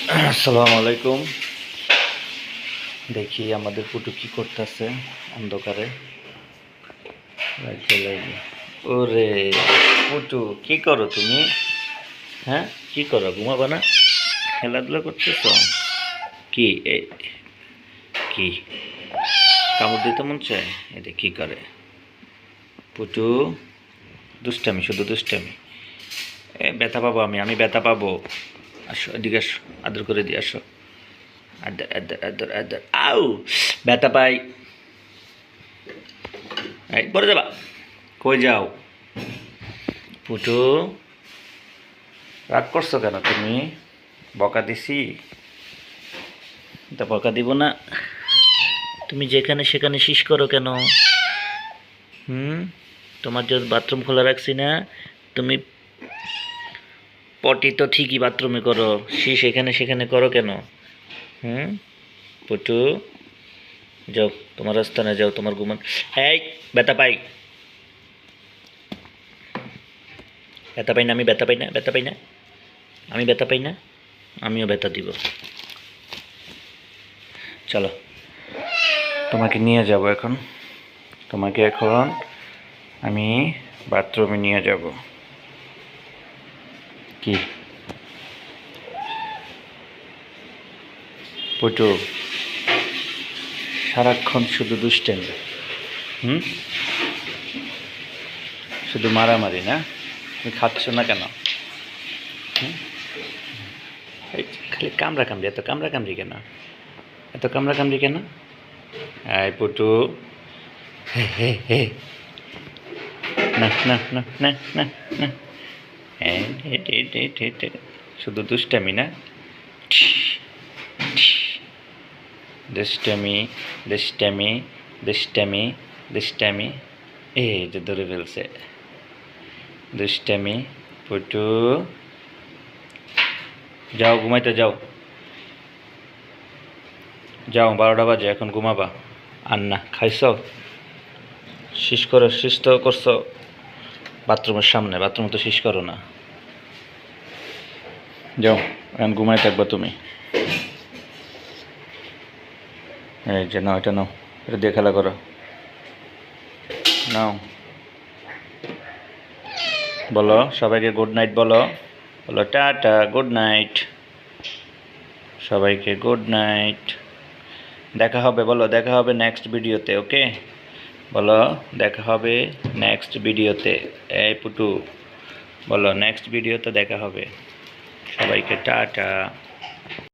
আসসালামু আলাইকুম। দেখি আমাদের পুটু কি করতেছে অন্ধকারে। ওরে পুটু, কি করো তুমি? হ্যাঁ, কি করো? ঘুমাবা না? খেলাধুলা করতেছ? কি কি কামড় দিতে মন চায়? এটা কি করে পুটু? দুষ্টামি, শুধু দুষ্টামি। ব্যথা পাবো আমি ব্যথা পাবো। আসো এদিকে, আসো, আদর করে দিয়ে আসো। আদর আদর আদর আদর। আউ, ব্যথা পাই। পরে যাবা? কই যাও পুটু? রাগ করছো কেন তুমি? বকা দিছি? তা বকা দিব না। তুমি যেখানে সেখানে শিস করো কেন? তোমার জন্য বাথরুম খোলা রাখছি না? তুমি পটি তো ঠিকই বাথরুমে করো, শিস এখানে সেখানে করো কেন? পুটু, যাও তোমার রাস্তানে যাও, তোমার ঘুমান। এই, ব্যথা পাই। ব্যথা পাই না? আমি ব্যথা পাই না? ব্যথা পাই না? আমি ব্যথা পাই না? আমিও ব্যথা দিব। চলো, তোমাকে নিয়ে যাব এখন। তোমাকে এখন আমি বাথরুমে নিয়ে যাব। কি পুটু, সারাক্ষণ শুধু দুষ্টেমি, শুধু মারামারি না? তুমি খাচ্ছ না কেন? এই খালি কামড়া কামড়ি, এত কামড়া কামড়ি কেন? এত কামড়া কামড়ি কেন? এই পুটু, হে হে হে, না না না না না না, শুধু দুষ্টামি না? দুষ্টামি দুষ্টামি দুষ্টামি দুষ্টামি। এই যে ধরে ফেলছে। দুষ্টামি। পুটু, যাও ঘুমাইতে যাও, যাও 12টা বাজে, এখন ঘুমাবা। আর না, খাইছ? শিস তো করছো বাথরুমের সামনে, বাথরুমে তো শিস করো না। যাও, এখন ঘুমাই থাকবা তুমি। এই যে নাও, এটা নাও, এটা দিয়ে খেলা করো। নাও, বলো সবাইকে গুড নাইট বলো। বলো টাটা, গুড নাইট। সবাইকে গুড নাইট। দেখা হবে, বলো দেখা হবে নেক্সট ভিডিওতে। ওকে, বলো দেখা হবে নেক্সট ভিডিওতে। এই পুটু, বলো নেক্সট ভিডিওতে দেখা হবে। সবাইকে টাটা।